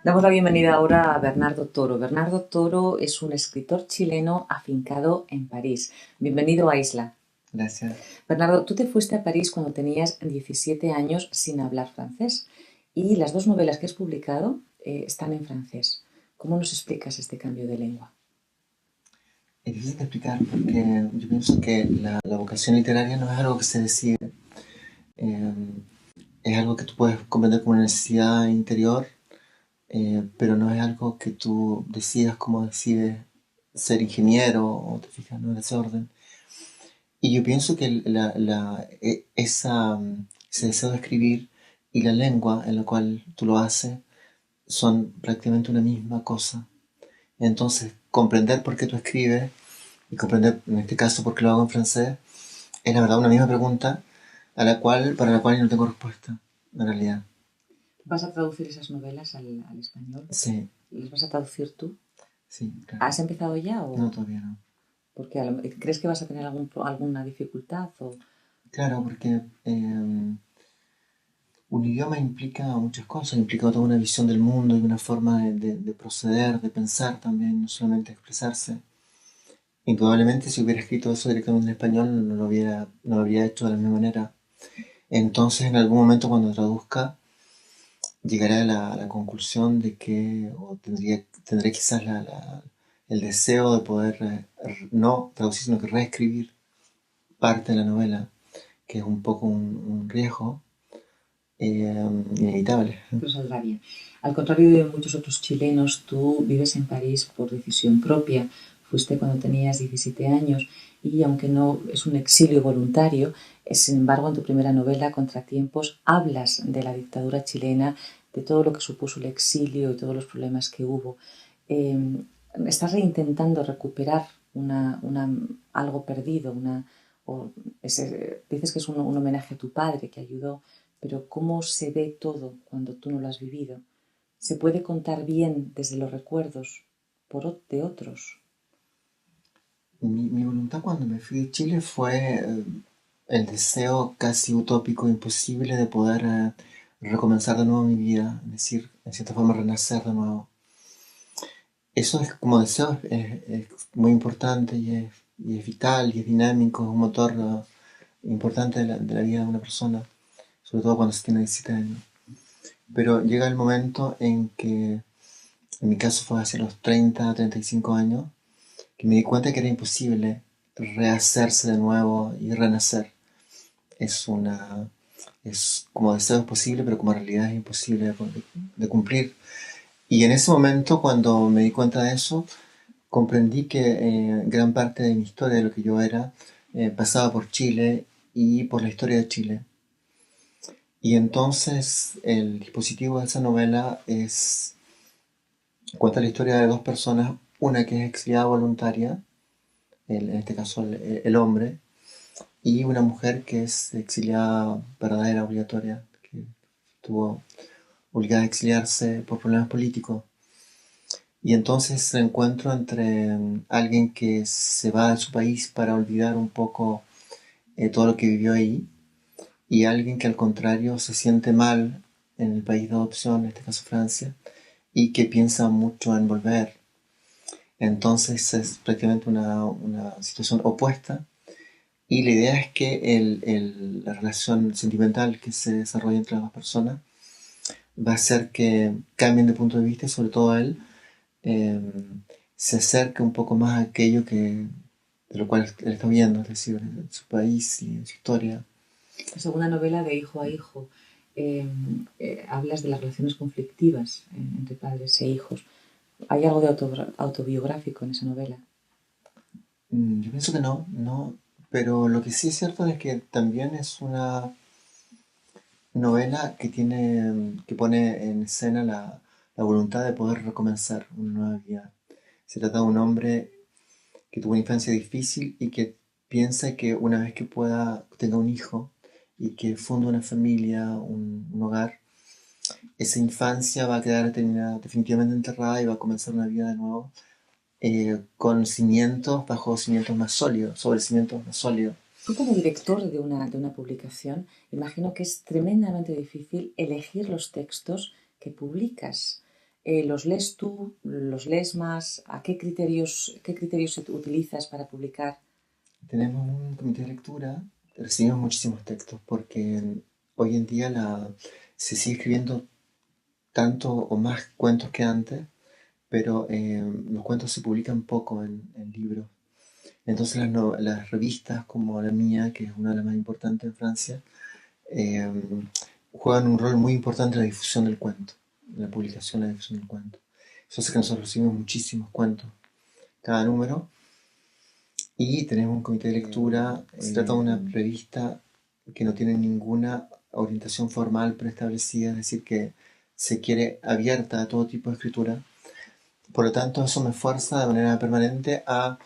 Damos la bienvenida ahora a Bernardo Toro. Bernardo Toro es un escritor chileno afincado en París. Bienvenido a Isla. Gracias. Bernardo, tú te fuiste a París cuando tenías 17 años sin hablar francés y las dos novelas que has publicado están en francés. ¿Cómo nos explicas este cambio de lengua? Es difícil de explicar porque yo pienso que la vocación literaria no es algo que se decide, eh, es algo que tú puedes comprender como una necesidad interior, pero no es algo que tú decidas como decides ser ingeniero o te fijas, ¿no? En ese orden. Y yo pienso que ese deseo de escribir y la lengua en la cual tú lo haces son prácticamente una misma cosa. Entonces, comprender por qué tú escribes y comprender, en este caso, por qué lo hago en francés, es la verdad una misma pregunta para la cual yo no tengo respuesta, en realidad. ¿Vas a traducir esas novelas al español? Sí, ¿Las vas a traducir tú? sí, claro. ¿Has empezado ya o No, todavía no. porque crees que vas a tener alguna dificultad o Claro, porque un idioma implica muchas cosas, implica toda una visión del mundo y una forma de proceder, de pensar también, no solamente expresarse. Indudablemente, si hubiera escrito eso directamente en español, no lo habría hecho de la misma manera. Entonces, en algún momento, cuando traduzca, llegaré a la conclusión de que, tendré quizás el deseo de poder no traducir, sino que reescribir parte de la novela, que es un poco un riesgo inevitable. pero saldrá bien? Al contrario de muchos otros chilenos, tú vives en París por decisión propia. Fuiste cuando tenías 17 años y aunque no es un exilio voluntario, sin embargo en tu primera novela, Contratiempos, hablas de la dictadura chilena, de todo lo que supuso el exilio y todos los problemas que hubo. Eh, Estás reintentando recuperar algo perdido, dices que es un homenaje a tu padre que ayudó, pero cómo se ve todo cuando tú no lo has vivido. Se puede contar bien desde los recuerdos de otros. Mi voluntad cuando me fui de Chile fue el deseo casi utópico, imposible de poder recomenzar de nuevo mi vida, es decir, en cierta forma renacer de nuevo. Eso es como deseo, es muy importante y es vital y es dinámico, es un motor importante de la vida de una persona, sobre todo cuando se tiene 17 años. Pero llega el momento en que, en mi caso fue hace los 30, 35 años, que me di cuenta que era imposible rehacerse de nuevo y renacer. Es una, es como deseo es posible, pero como realidad es imposible de cumplir. Y en ese momento, cuando me di cuenta de eso, comprendí que gran parte de mi historia, de lo que yo era, pasaba por Chile y por la historia de Chile. Y entonces el dispositivo de esa novela cuenta la historia de dos personas, una que es exiliada voluntaria, en este caso el hombre, y una mujer que es exiliada verdadera, obligatoria, que estuvo obligada a exiliarse por problemas políticos. Y entonces el encuentro entre alguien que se va de su país para olvidar un poco todo lo que vivió ahí y alguien que al contrario se siente mal en el país de adopción, en este caso Francia, y que piensa mucho en volver. Entonces es prácticamente una situación opuesta y la idea es que la relación sentimental que se desarrolla entre las dos personas va a hacer que cambien de punto de vista y sobre todo él eh, se acerque un poco más a aquello de lo cual él está viendo, es decir, en su país y en su historia. La segunda novela, De hijo a hijo, hablas de las relaciones conflictivas entre padres e hijos. ¿Hay algo de autobiográfico en esa novela? Yo pienso que no, pero lo que sí es cierto es que también es una novela que pone en escena la voluntad de poder recomenzar una nueva vida. Se trata de un hombre que tuvo una infancia difícil y que piensa que una vez que tenga un hijo y que funda una familia, un hogar, esa infancia va a quedar definitivamente enterrada y va a comenzar una vida de nuevo con cimientos, bajo cimientos más sólidos, sobre cimientos más sólidos. Tú como director de una publicación, imagino que es tremendamente difícil elegir los textos que publicas. ¿Los lees tú? ¿Los lees más? ¿A qué criterios utilizas para publicar? Tenemos un comité de lectura, recibimos muchísimos textos porque hoy en día se sigue escribiendo tanto o más cuentos que antes, pero los cuentos se publican poco en libros. Entonces las revistas como la mía, que es una de las más importantes en Francia, eh, juegan un rol muy importante en la difusión del cuento, en la publicación y la difusión del cuento. Eso hace que nosotros recibimos muchísimos cuentos cada número y tenemos un comité de lectura. Se trata de una revista que no tiene ninguna orientación formal preestablecida, es decir, que se quiere abierta a todo tipo de escritura. Por lo tanto, eso me fuerza de manera permanente a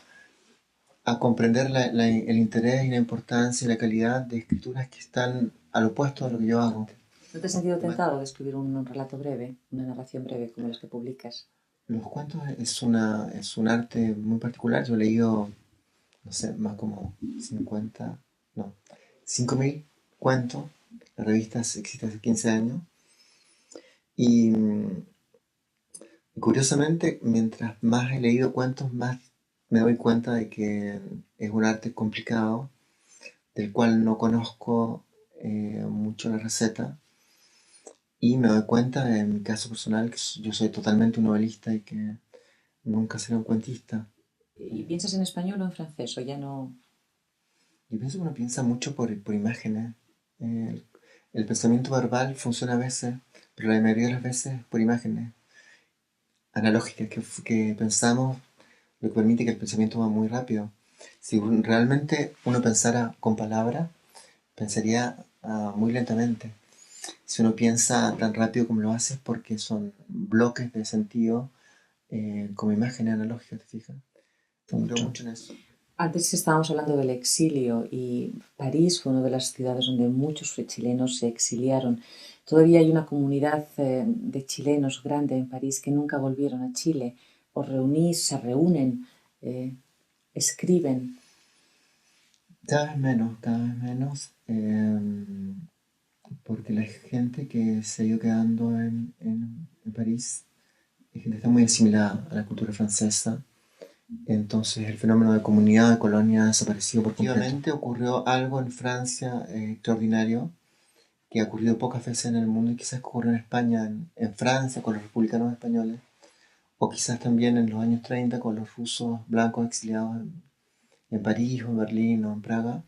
comprender el interés y la importancia y la calidad de escrituras que están al opuesto de lo que yo hago. ¿No te has sentido tentado de escribir un relato breve, una narración breve como los que publicas? Los cuentos es un arte muy particular. Yo he leído, no sé, más como 50, no, 5.000 cuentos. La revista existe hace 15 años. Y curiosamente, mientras más he leído cuentos, más me doy cuenta de que es un arte complicado, del cual no conozco mucho la receta. Y me doy cuenta, en mi caso personal, que yo soy totalmente un novelista y que nunca seré un cuentista. ¿Y piensas en español o en francés o ya no? Yo pienso que uno piensa mucho por imágenes. El pensamiento verbal funciona a veces, pero la mayoría de las veces por imágenes analógicas que pensamos, lo que permite que el pensamiento va muy rápido. Si realmente uno pensara con palabras, pensaría muy lentamente. Si uno piensa tan rápido como lo hace es porque son bloques de sentido como imágenes analógicas, ¿te fijas? Yo creo mucho en eso. Antes estábamos hablando del exilio y París fue una de las ciudades donde muchos chilenos se exiliaron. Todavía hay una comunidad de chilenos grande en París que nunca volvieron a Chile. Os reunís, se reúnen, eh, escriben. Cada vez menos, porque la gente que se ha ido quedando en París es gente que está muy asimilada a la cultura francesa. Entonces el fenómeno de comunidad, de colonia ha desaparecido por completo. Efectivamente ocurrió algo en Francia extraordinario, que ha ocurrido pocas veces en el mundo y quizás ocurrió en España, en Francia con los republicanos españoles, o quizás también en los años 30 con los rusos blancos exiliados en París o en Berlín o en Praga.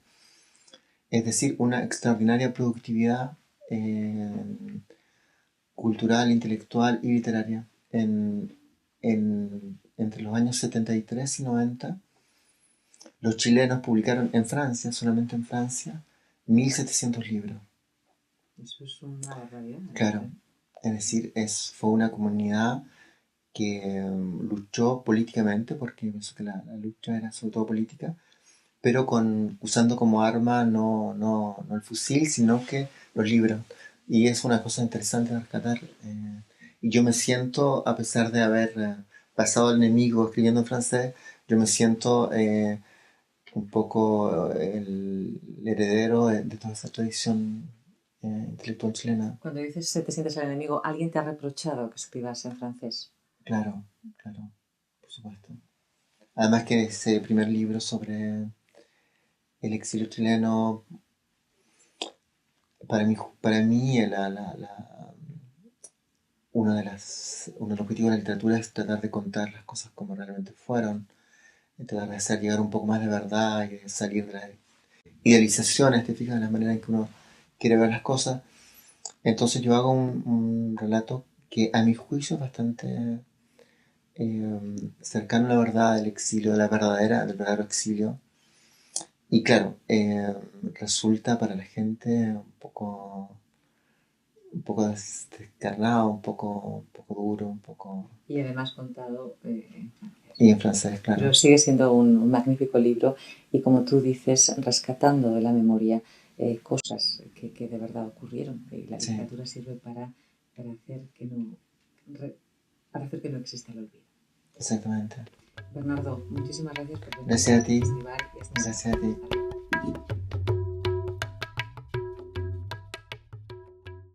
Es decir, una extraordinaria productividad eh, cultural, intelectual y literaria entre los años 73 y 90. Los chilenos publicaron en Francia, solamente en Francia, 1.700 libros. Eso es una barbaridad. Claro, es decir, fue una comunidad que luchó políticamente, porque pienso que la lucha era sobre todo política, pero usando como arma no el fusil, sino que los libros. Y es una cosa interesante de rescatar. Y yo me siento, a pesar de haber pasado al enemigo escribiendo en francés, yo me siento un poco el heredero de toda esa tradición intelectual chilena. Cuando dices te sientes al enemigo, ¿alguien te ha reprochado que escribas en francés? Claro, claro, por supuesto. Además que ese primer libro sobre el exilio chileno, para mí uno de los objetivos de la literatura es tratar de contar las cosas como realmente fueron, tratar de hacer llegar un poco más de verdad y de salir de las idealizaciones, te fijas, de la manera en que uno quiere ver las cosas. Entonces yo hago un relato que a mi juicio es bastante cercano a la verdad del exilio, del verdadero exilio. Y claro, resulta para la gente un poco descarnado, un poco duro, un poco... Y además contado en francés. Y en francés, claro. Pero sigue siendo un magnífico libro y como tú dices, rescatando de la memoria cosas que de verdad ocurrieron. Y la Sí, literatura sirve para hacer que no, para hacer que no exista el olvido. exactamente. Bernardo, muchísimas gracias por venir Gracias a al ti, festival y esta gracias a ti. semana.